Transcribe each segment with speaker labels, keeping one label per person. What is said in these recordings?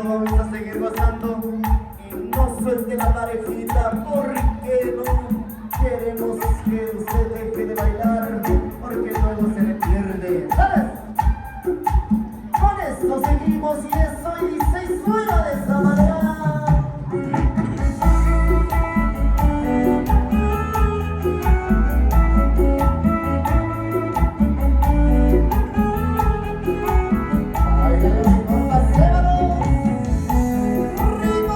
Speaker 1: vamos a seguir gozando y no suelte la parejita porque no queremos que usted deje de bailar porque luego se le pierde. ¿Sabes? Con esto seguimos y eso y dice y suena de esta manera. Ritmo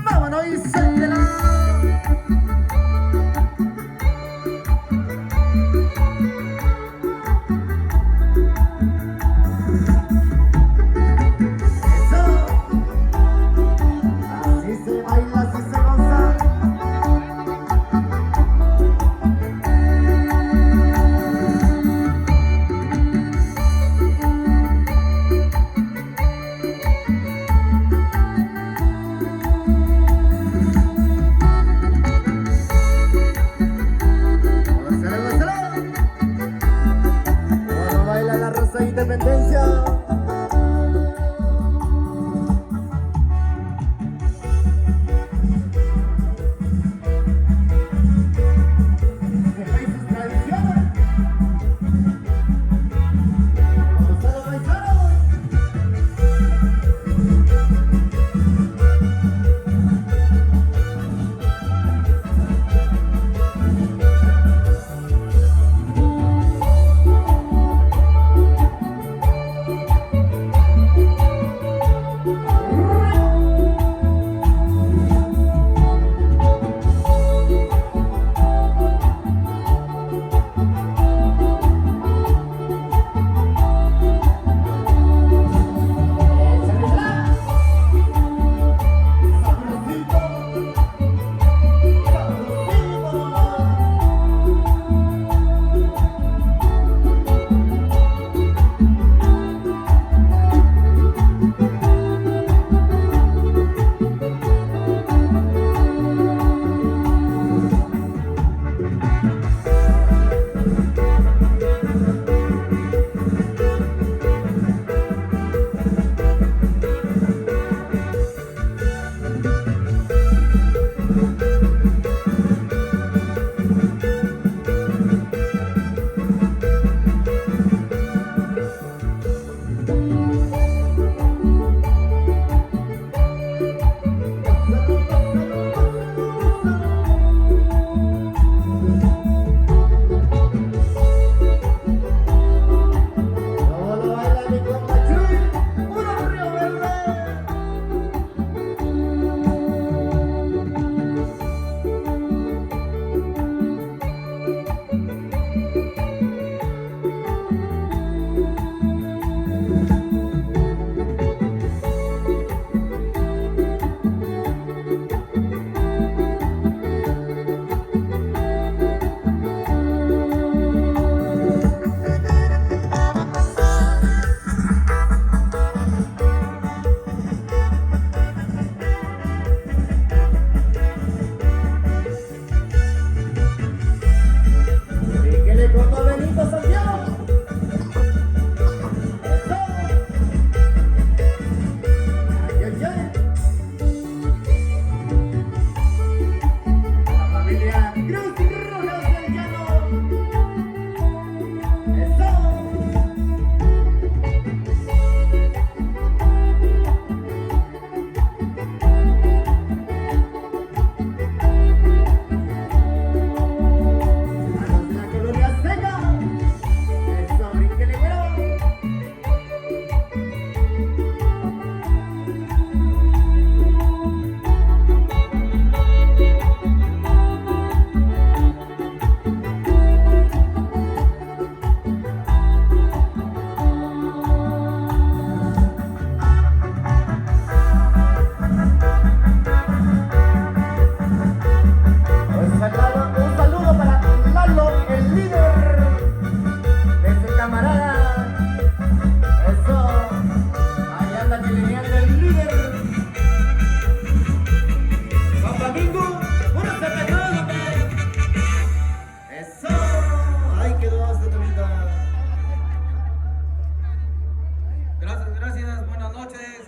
Speaker 1: Vámonos y suéltela. Independencia. De países tradicionales. Vamos a los paisanos.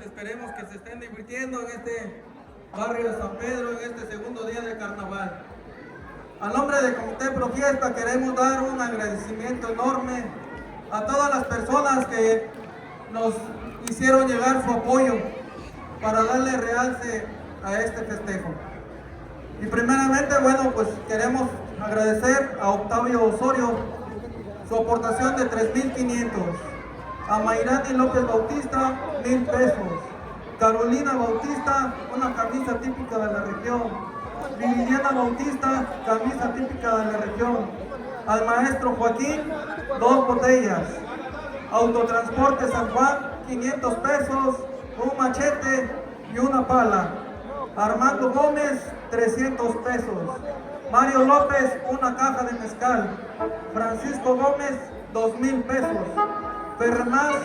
Speaker 2: Esperemos que se estén divirtiendo en este barrio de San Pedro en este segundo día de carnaval. A nombre del Comité Pro Fiesta queremos dar un agradecimiento enorme a todas las personas que nos hicieron llegar su apoyo para darle realce a este festejo. Y primeramente, bueno, pues queremos agradecer a Octavio Osorio su aportación de 3,500, a Mayrani López Bautista 1,000 pesos, Carolina Bautista, una camisa típica de la región. Viviana Bautista, camisa típica de la región. Al maestro Joaquín, 2 botellas. Autotransporte San Juan, 500 pesos, un machete y una pala. Armando Gómez, 300 pesos. Mario López, una caja de mezcal. Francisco Gómez, 2,000 pesos. Fernández,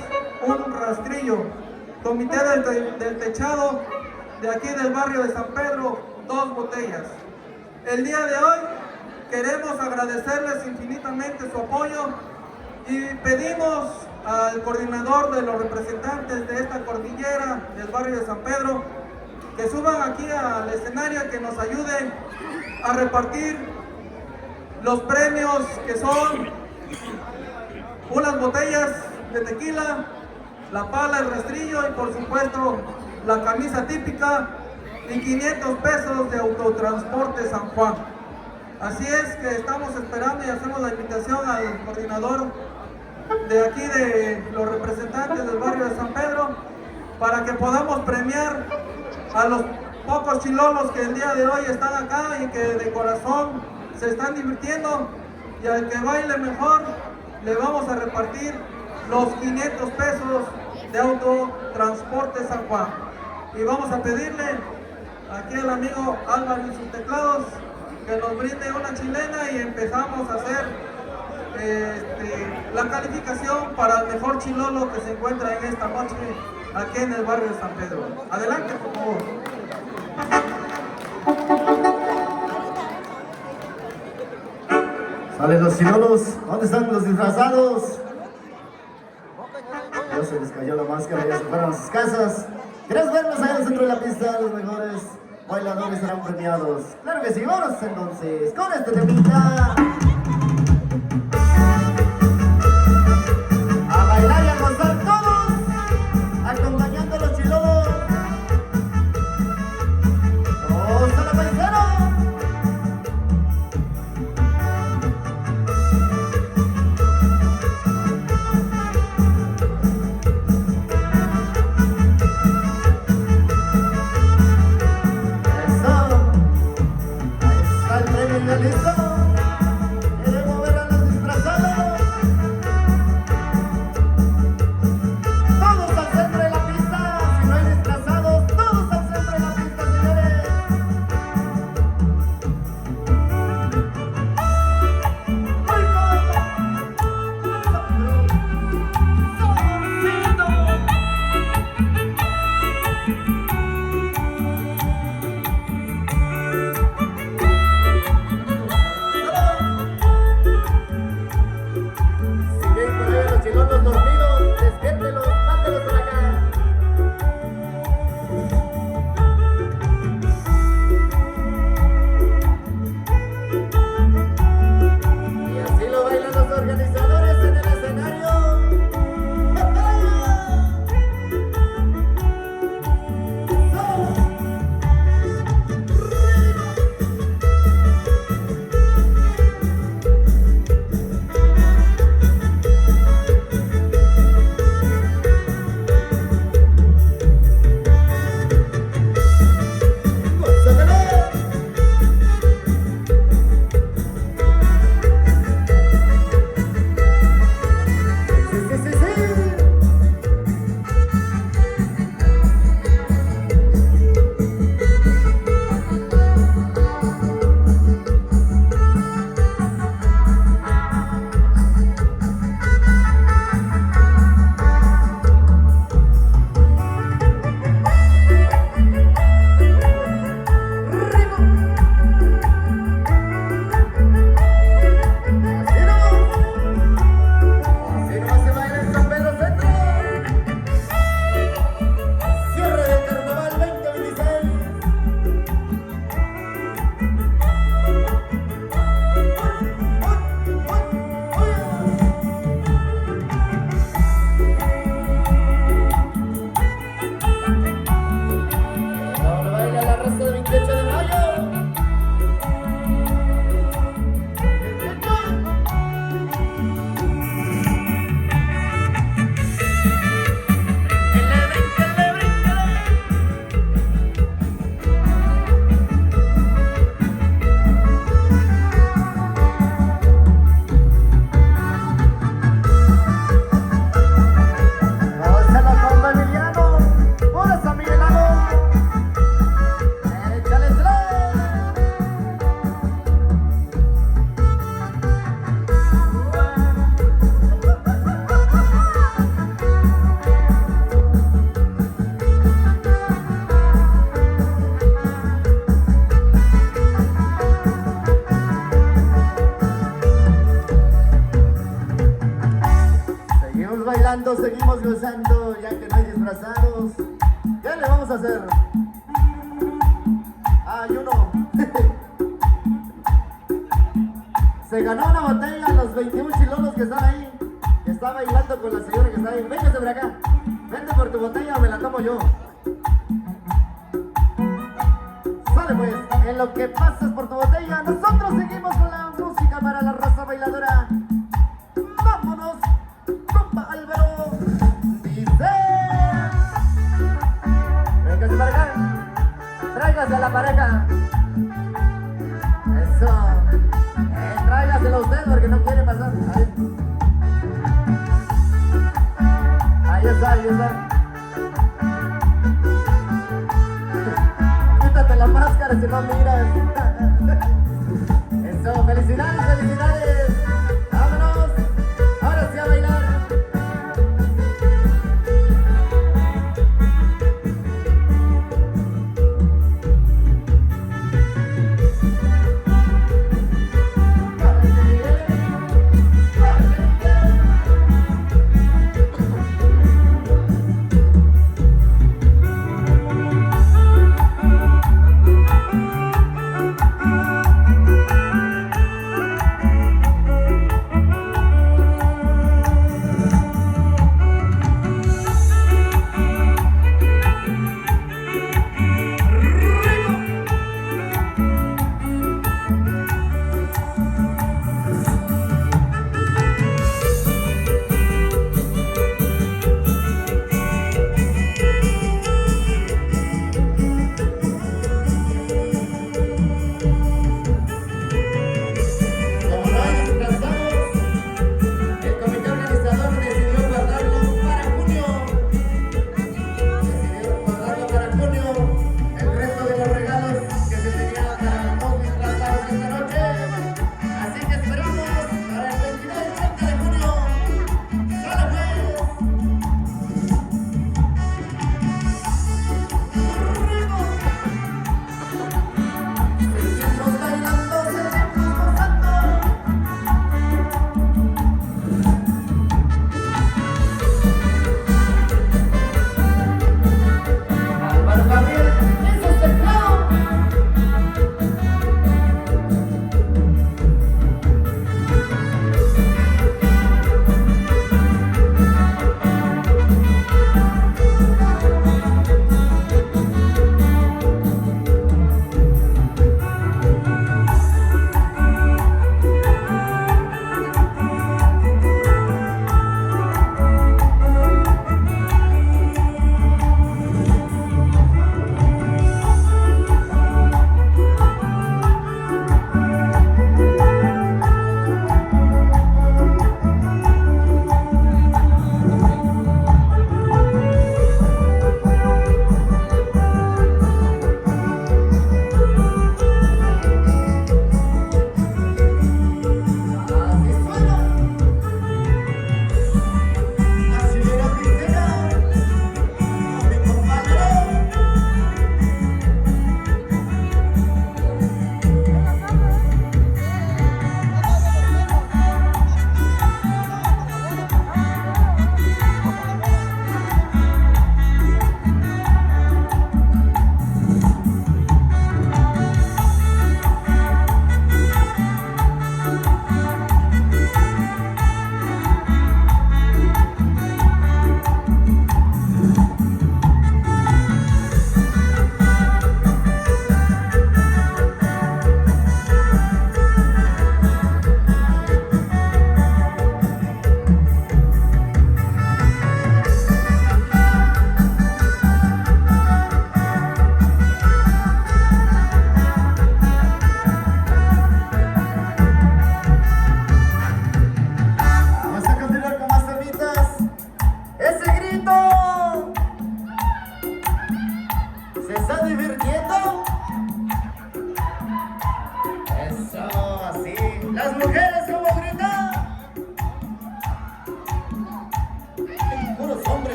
Speaker 2: un rastrillo. Comité del Techado, de aquí del barrio de San Pedro, 2 botellas. El día de hoy queremos agradecerles infinitamente su apoyo y pedimos al coordinador de los representantes de esta cordillera del barrio de San Pedro que suban aquí al escenario, que nos ayuden a repartir los premios, que son unas botellas de tequila, la pala, el rastrillo y por supuesto la camisa típica y 500 pesos de autotransporte San Juan. Así es que estamos esperando y hacemos la invitación al coordinador de aquí de los representantes del barrio de San Pedro para que podamos premiar a los pocos chilolos que el día de hoy están acá y que de corazón se están divirtiendo, y al que baile mejor le vamos a repartir los 500 pesos de autotransporte San Juan. Y vamos a pedirle aquí al amigo Álvaro y sus teclados que nos brinde una chilena y empezamos a hacer la calificación para el mejor chilolo que se encuentra en esta noche aquí en el barrio de San Pedro. Adelante, por favor.
Speaker 1: Salen los chilolos. ¿Dónde están los disfrazados? Ya se les cayó la máscara, ya se fueron a sus casas. ¿Quieres verlos ahí en el centro de la pista? Los mejores bailadores serán premiados. Claro que sí, vámonos entonces con este temita. A bailar y a gozar todos, acompañando a los chilolos. ¡Todos a la paisana! Eso, ahí está el premio, ¿listo? seguimos gozando, ya que no hay disfrazados. ¿Qué le vamos a hacer? Hay uno. Se ganó una botella a los 21 chilolos que están ahí. Que está bailando con la señora que está ahí. Véngase por acá. Vente por tu botella o me la tomo yo. Sale pues. En lo que pasas por tu botella, nosotros seguimos con la música para la raza bailadora. Vámonos, compa Álvaro. Dice. Véngase para acá. Tráigase a la pareja. Eso. Tráigaselo usted porque no quiere pasar. Ahí está, ahí está. Quítate la máscara si no miras. Eso, felicidades, felicidades. Vámonos. Ahora sí a bailar.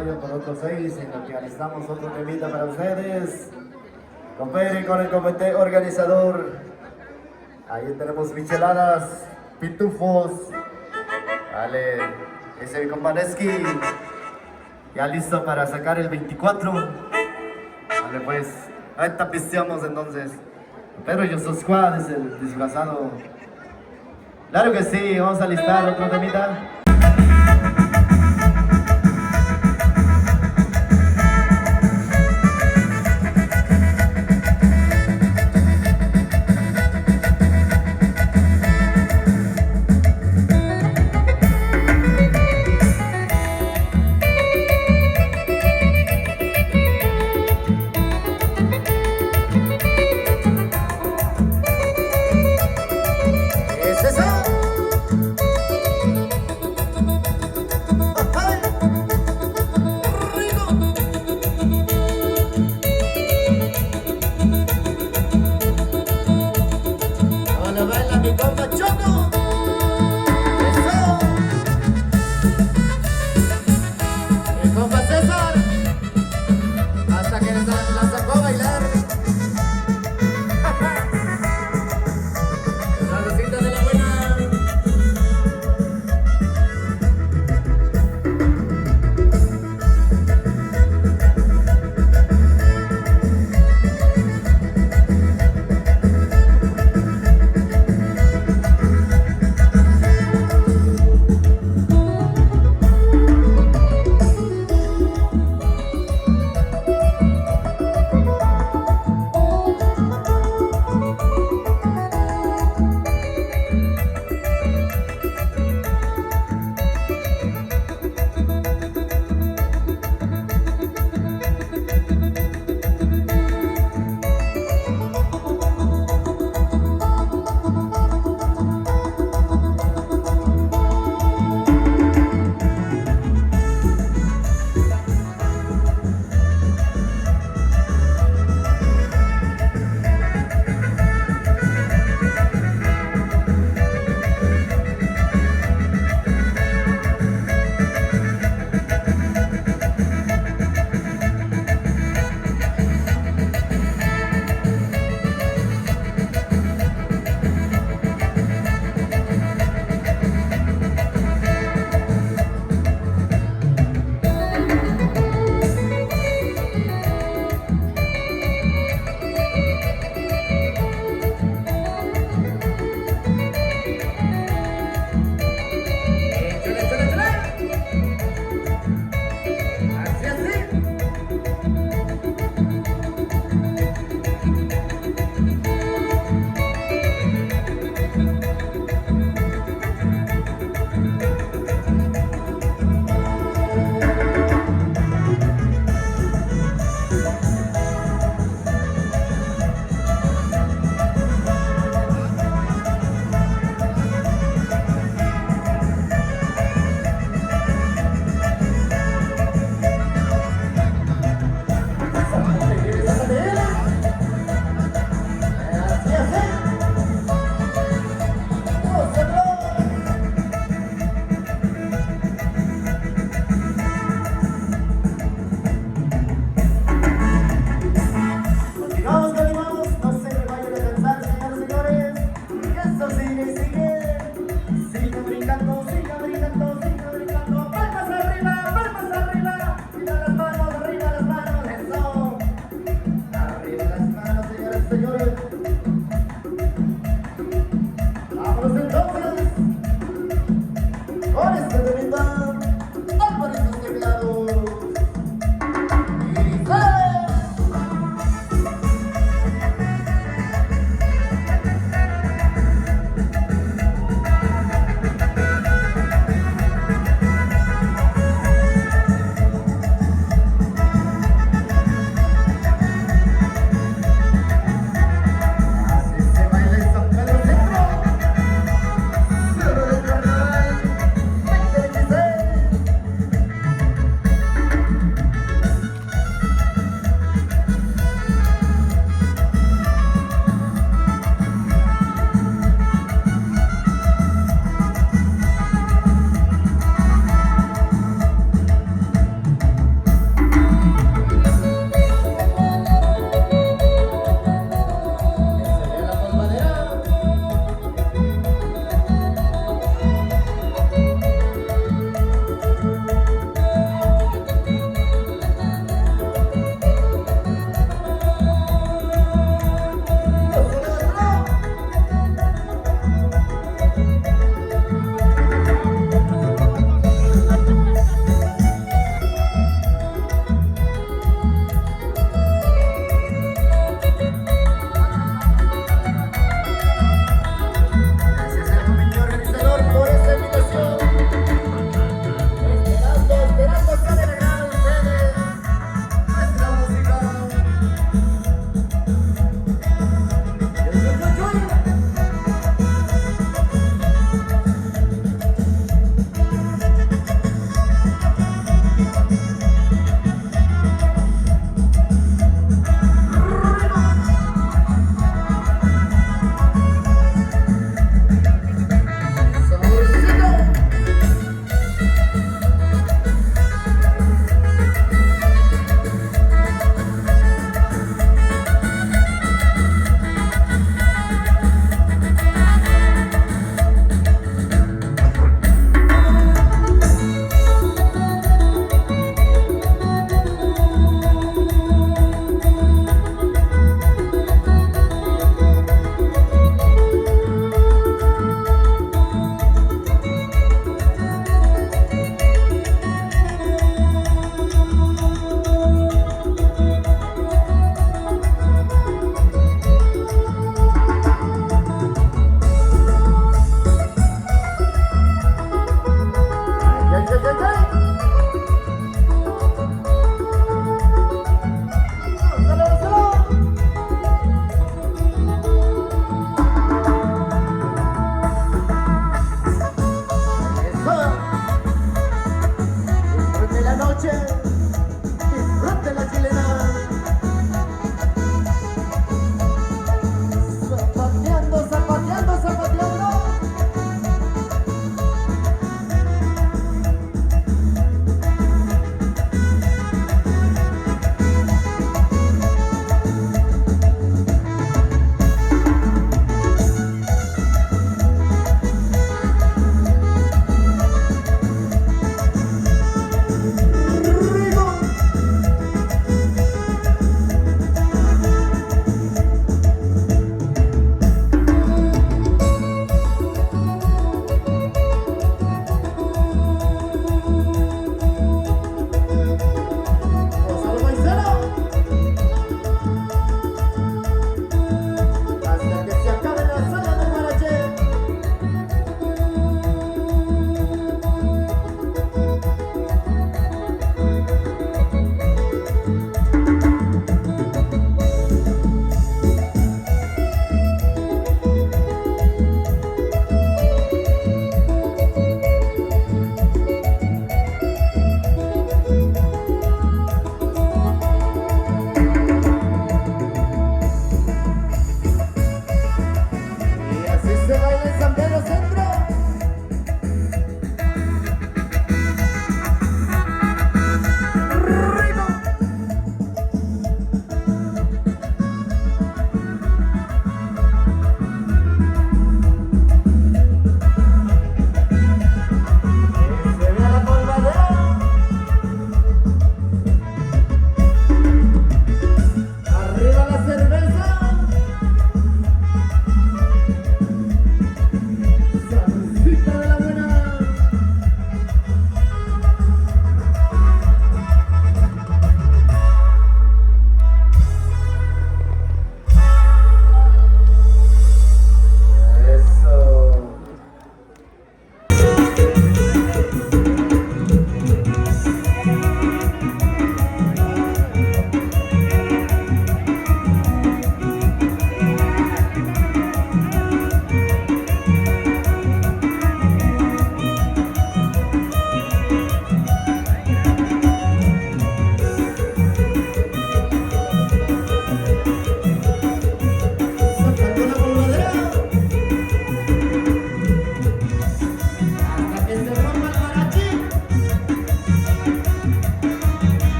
Speaker 1: vayan por otros 6 en lo que alistamos otro temita para ustedes. Cooperen con el comité organizador. Ahí tenemos micheladas, pitufos. Vale, ese Companeski ya listo para sacar el 24. Vale, pues, ahorita pisteamos entonces. Pedro Yoso Squad es el disfrazado. Claro que sí, vamos a listar otro temita.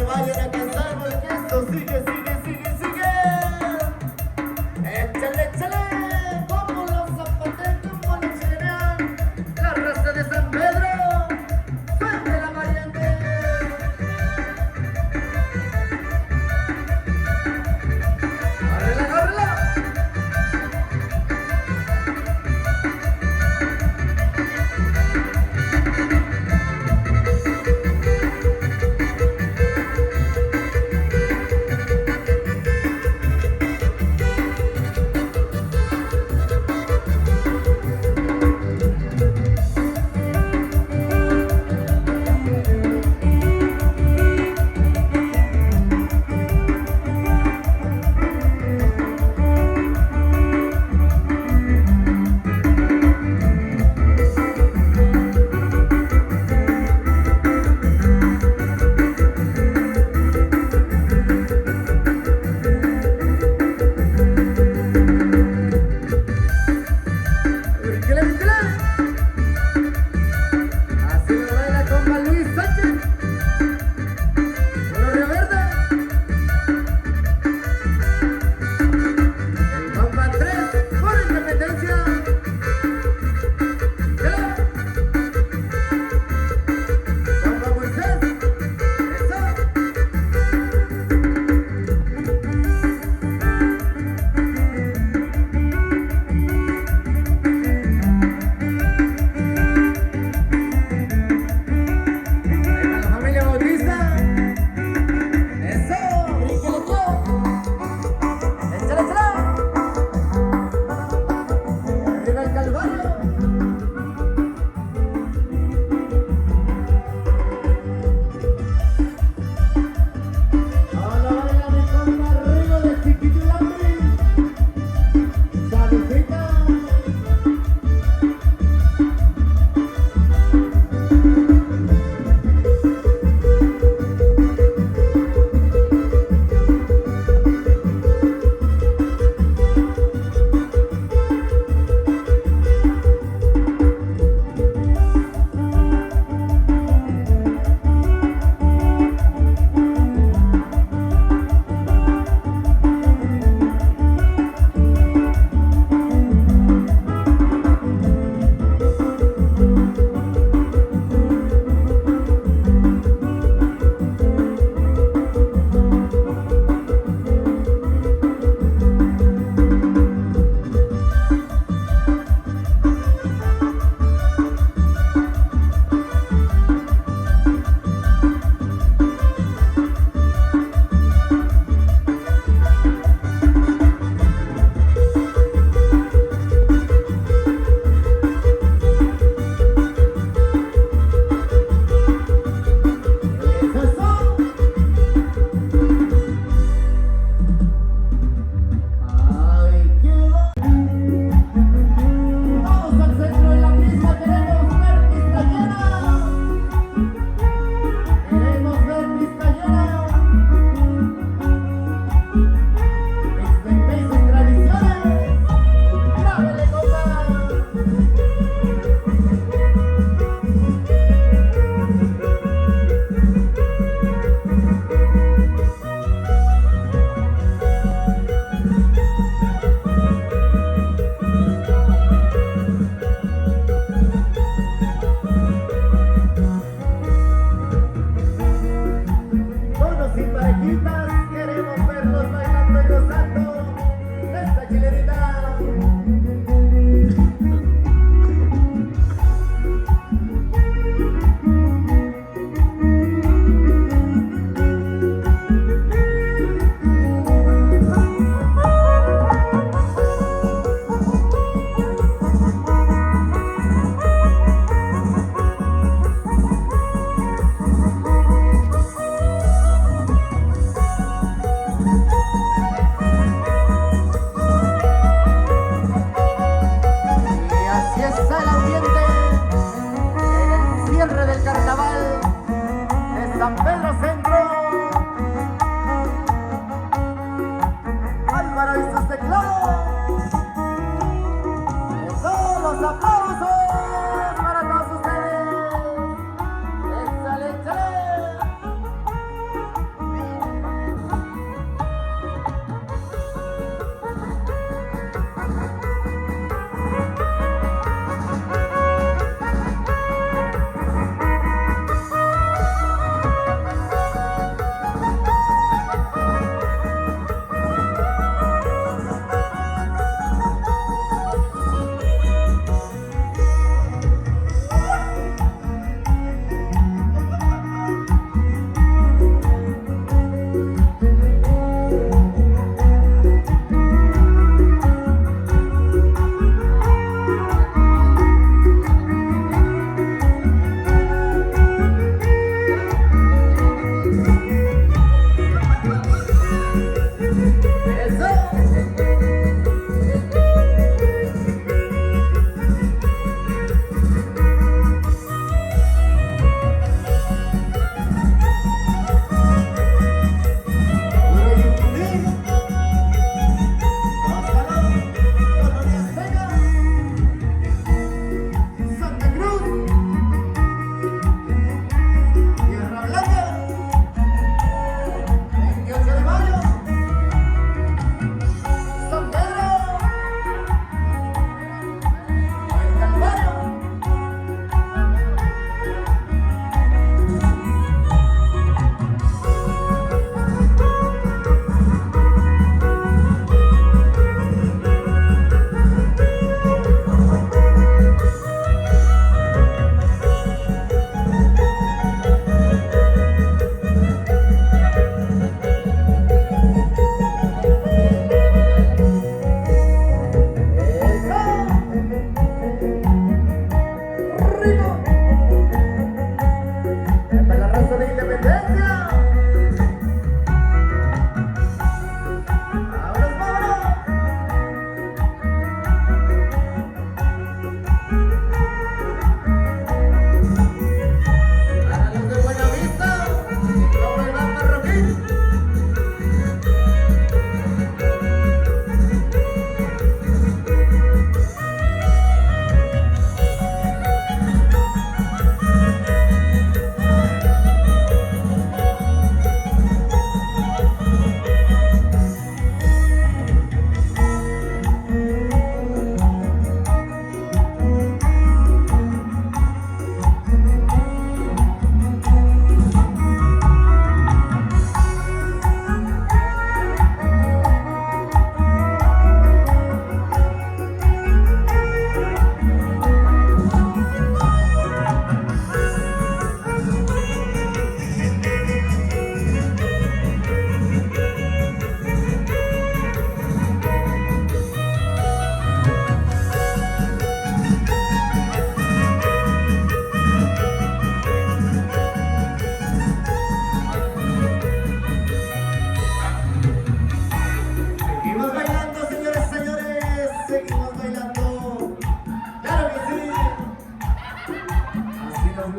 Speaker 1: me vayan a casar porque esto sigue, sigue, sigue, sigue. Échale, échale, como los zapateros, como los generan, la raza de San Pedro, suelta la variante. ¡Agárrela, agárrela!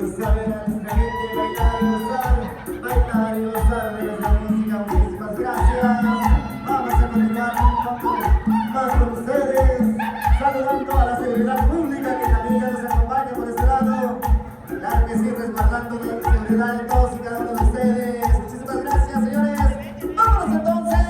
Speaker 1: gustar ver a nuestra gente bailar y gozar de la música. Muchísimas gracias. Vamos a conectar un poco más con ustedes, saludando a la seguridad pública que también ya nos acompaña por este lado. Claro que sí, resguardando la seguridad de todos y cada uno de ustedes. Muchísimas gracias, señores. ¡Vámonos entonces!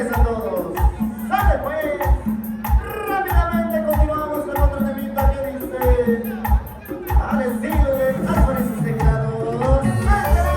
Speaker 1: felicidades a todos. ¡Sale pues! Rápidamente continuamos con otro temita que dice al estilo de árboles y teclados. ¡Sácalo!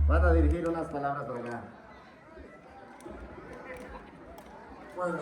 Speaker 1: Van a dirigir unas palabras por acá.
Speaker 3: Bueno,